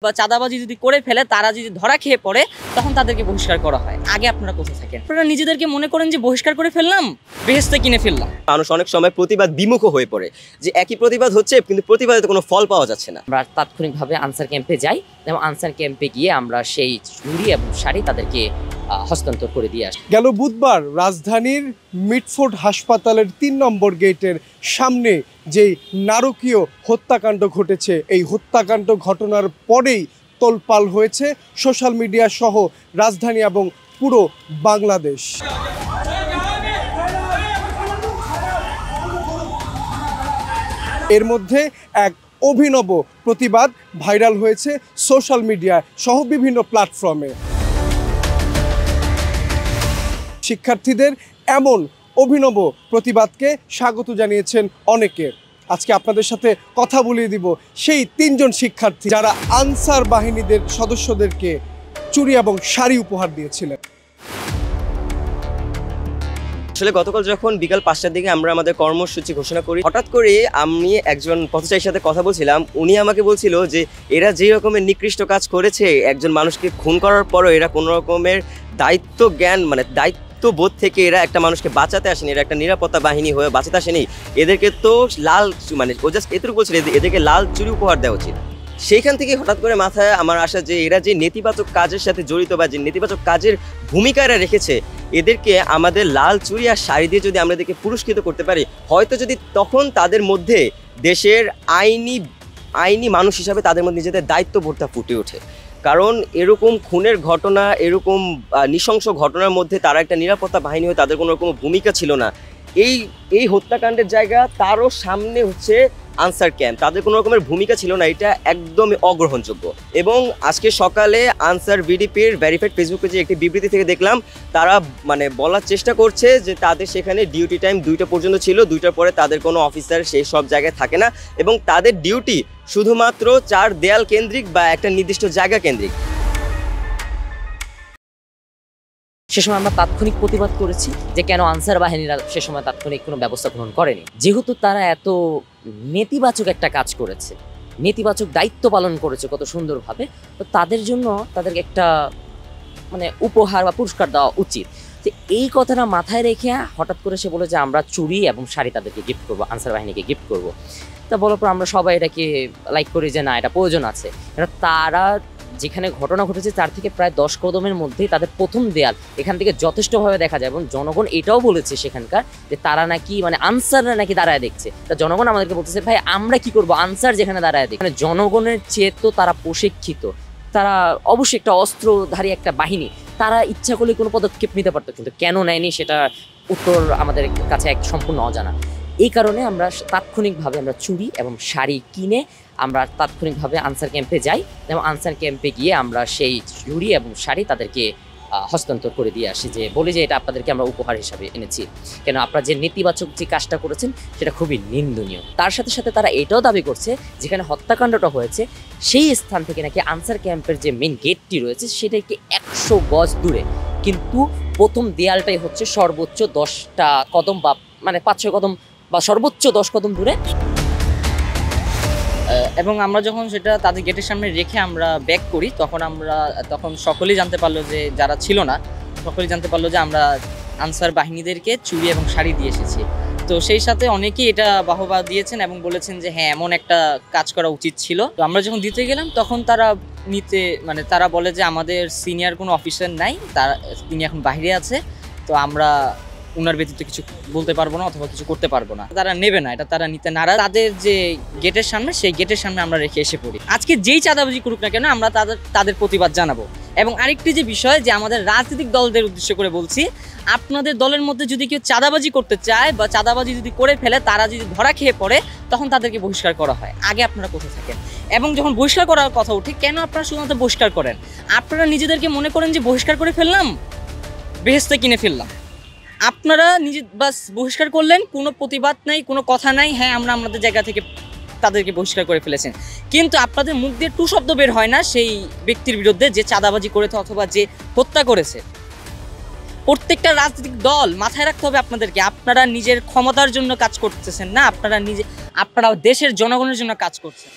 বা চাঁদাবাজি যদি করে ফেলে তারা যদি ধরা খেয়ে পড়ে তখন তাদেরকে বহিষ্কার করা হয়। আগে আপনারা কোথায় থাকেন? আপনারা নিজেদেরকে মনে করেন যে বহিষ্কার করে ফেললাম, বেহেশতে কিনে ফেললাম। মানুষ অনেক সময় প্রতিবাদ বিমুখ হয়ে পড়ে, যে একই প্রতিবাদ হচ্ছে কিন্তু প্রতিবাদে কোনো ফল পাওয়া যাচ্ছে না। আমরা তাৎক্ষণিকভাবে আনসার ক্যাম্পে যাই এবং আনসার ক্যাম্পে গিয়ে আমরা সেই চুড়ি এবং শাড়ি তাদেরকে হস্তান্তর করে দিয়ে আসি। গেল বুধবার রাজধানীর মিটফোর্ড হাসপাতালের ৩ নম্বর গেটের সামনে যেই নারকীয় হত্যাকাণ্ড ঘটেছে, এই হত্যাকাণ্ড ঘটনার পরেই তোলপাল হয়েছে সোশ্যাল মিডিয়া সহ রাজধানী এবং পুরো বাংলাদেশ। এর মধ্যে এক অভিনব প্রতিবাদ ভাইরাল হয়েছে সোশ্যাল মিডিয়া সহ বিভিন্ন প্ল্যাটফর্মে। শিক্ষার্থীদের এমন অভিনব প্রতিবাদকে স্বাগত জানিয়েছেন অনেকে। আজকে আপনাদের সাথে কথা বলিয়ে দিব সেই ৩ জন শিক্ষার্থী যারা আনসার বাহিনীদের সদস্যদেরকে চুড়ি এবং শাড়ি উপহার দিয়েছিলেন। আসলে গতকাল যখন বিকাল ৫টার দিকে আমরা আমাদের কর্মসূচি ঘোষণা করি, হঠাৎ করে আমি একজন পথচারীর সাথে কথা বলছিলাম। উনি আমাকে বলছিল যে এরা যে রকমের নিকৃষ্ট কাজ করেছে, একজন মানুষকে খুন করার পরও এরা কোনো রকমের দায়িত্ব জ্ঞান দায়িত্ববোধ থেকে এরা একটা মানুষকে বাঁচাতে আসেনি, এরা একটা নিরাপত্তা বাহিনী হয়ে বাঁচাতে আসেনি। এদেরকে তো লাল ও জাস্ট এতটুকু বলছিল এদেরকে লাল চুড়ি উপহার দেওয়া উচিত। সেইখান থেকে হঠাৎ করে মাথায় আমার আসা যে এরা যে নেতিবাচক কাজের সাথে জড়িত বা যে নেতিবাচক কাজের ভূমিকা এরা রেখেছে, এদেরকে আমাদের লাল চুড়ি আর শাড়ি দিয়ে যদি আমরা এদেরকে পুরস্কৃত করতে পারি, হয়তো যদি তখন তাদের মধ্যে দেশের আইনি মানুষ হিসাবে তাদের মধ্যে নিজেদের দায়িত্ববোধটা ফুটে ওঠে। কারণ এরকম খুনের ঘটনা, এরকম নৃশংস ঘটনার মধ্যে তারা একটা নিরাপত্তা বাহিনী হয়ে তাদের কোনো রকম ভূমিকা ছিল না। এই হত্যাকাণ্ডের জায়গা তারও সামনে হচ্ছে আনসার ক্যাম্প, তাদের কোনো রকমের ভূমিকা ছিল না। এটা একদমই অগ্রহণযোগ্য। এবং আজকে সকালে আনসার ভিডিপির ভেরিফাইড ফেসবুক পেজে একটি বিবৃতি থেকে দেখলাম তারা বলার চেষ্টা করছে যে তাদের সেখানে ডিউটি টাইম 2টা পর্যন্ত ছিল, 2টার পরে তাদের কোনো অফিসার সেই সব জায়গায় থাকে না এবং তাদের ডিউটি শুধুমাত্র 4 দেয়াল কেন্দ্রিক বা একটা নির্দিষ্ট জায়গা কেন্দ্রিক। সে সময় আমরা তাৎক্ষণিক প্রতিবাদ করেছি যে কেন আনসার বাহিনীরা সে সময় তাৎক্ষণিক কোনো ব্যবস্থা গ্রহণ করেনি। যেহেতু তারা এত নেতিবাচক একটা কাজ করেছে, নেতিবাচক দায়িত্ব পালন করেছে কত সুন্দরভাবে, তো তাদের জন্য তাদেরকে একটা উপহার বা পুরস্কার দেওয়া উচিত। যে এই কথাটা মাথায় রেখে হঠাৎ করে সে বলে যে আমরা চুড়ি এবং শাড়ি তাদেরকে গিফট করবো, আনসার বাহিনীকে গিফট করবো। তা বলার পর আমরা সবাই এটাকে লাইক করি যে না, এটা প্রয়োজন আছে। এটা তারা যেখানে ঘটনা ঘটেছে তার থেকে প্রায় 10 কদমের মধ্যেই তাদের প্রথম দেয়াল, এখান থেকে যথেষ্টভাবে দেখা যায়। এবং জনগণ এটাও বলেছে সেখানকার যে তারা নাকি আনসাররা নাকি দাঁড়ায় দেখছে। তা জনগণ আমাদেরকে বলতেছে ভাই আমরা কি করবো, আনসার যেখানে দাঁড়ায় দেখে। জনগণের চেয়ে তো তারা প্রশিক্ষিত, তারা অবশ্যই একটা অস্ত্রধারী একটা বাহিনী, তারা ইচ্ছা করলে কোনো পদক্ষেপ নিতে পারতো, কিন্তু কেন নেয়নি সেটা উত্তর আমাদের কাছে সম্পূর্ণ অজানা। এই কারণে আমরা তাৎক্ষণিকভাবে আমরা চুড়ি এবং শাড়ি কিনে আমরা তাৎক্ষণিকভাবে আনসার ক্যাম্পে যাই এবং আনসার ক্যাম্পে গিয়ে আমরা সেই চুড়ি এবং শাড়ি তাদেরকে হস্তান্তর করে দিয়ে আসি, যে বলি যে এটা আপনাদেরকে আমরা উপহার হিসাবে এনেছি। কেন আপনারা যে নেতিবাচক যে কাজটা করেছেন সেটা খুবই নিন্দনীয়। তার সাথে সাথে তারা এটাও দাবি করছে যেখানে হত্যাকাণ্ডটা হয়েছে সেই স্থান থেকে নাকি আনসার ক্যাম্পের যে মেন গেটটি রয়েছে সেটা একটি 100 গজ দূরে, কিন্তু প্রথম দেয়ালটাই হচ্ছে সর্বোচ্চ 10টা কদম বা 5-6 কদম বা সর্বোচ্চ 10 কদম দূরে। এবং আমরা যখন সেটা তাদের গেটের সামনে রেখে আমরা ব্যাক করি তখন সকলেই জানতে পারলো, যে যারা ছিল না সকলেই জানতে পারলো যে আমরা আনসার বাহিনীদেরকে চুড়ি এবং শাড়ি দিয়ে এসেছি। তো সেই সাথে অনেকেই এটা বাহবা দিয়েছেন এবং বলেছেন যে হ্যাঁ এমন একটা কাজ করা উচিত ছিল। তো আমরা যখন দিতে গেলাম তখন তারা তারা বলে যে আমাদের সিনিয়র কোনো অফিসার নাই, তিনি এখন বাইরে আছে, তো আমরা উনার ব্যতীত কিছু বলতে পারবো না অথবা কিছু করতে পারবো না। তারা নেবে না, এটা তারা নিতে নারাজ। তাদের যে গেটের সামনে সেই গেটের সামনে আমরা রেখে এসে পড়ি। আজকে যেই চাঁদাবাজি করুক না কেন আমরা তাদের প্রতিবাদ জানাবো। এবং আরেকটি যে বিষয়, যে আমাদের রাজনৈতিক দলদের উদ্দেশ্য করে বলছি, আপনাদের দলের মধ্যে যদি কেউ চাঁদাবাজি করতে চায় বা চাঁদাবাজি যদি করে ফেলে, তারা যদি ধরা খেয়ে পড়ে তখন তাদেরকে বহিষ্কার করা হয়। আগে আপনারা কোথায় থাকেন? এবং যখন বহিষ্কার করার কথা উঠে, কেন আপনারা শুধুমাত্র বহিষ্কার করেন? আপনারা নিজেদেরকে মনে করেন যে বহিষ্কার করে ফেললাম, বেহেশতে কিনে ফেললাম। আপনারা বাস বহিষ্কার করলেন, কোনো প্রতিবাদ নাই, কোনো কথা নাই, হ্যাঁ আমরা আমাদের জায়গা থেকে তাদেরকে বহিষ্কার করে ফেলেছেন, কিন্তু আপনাদের মুখ দিয়ে টু শব্দ বের হয় না সেই ব্যক্তির বিরুদ্ধে যে চাঁদাবাজি করেছে অথবা যে হত্যা করেছে। প্রত্যেকটা রাজনৈতিক দল মাথায় রাখতে হবে আপনাদেরকে, আপনারা নিজের ক্ষমতার জন্য কাজ করতেছেন না, আপনারা দেশের জনগণের জন্য কাজ করছেন।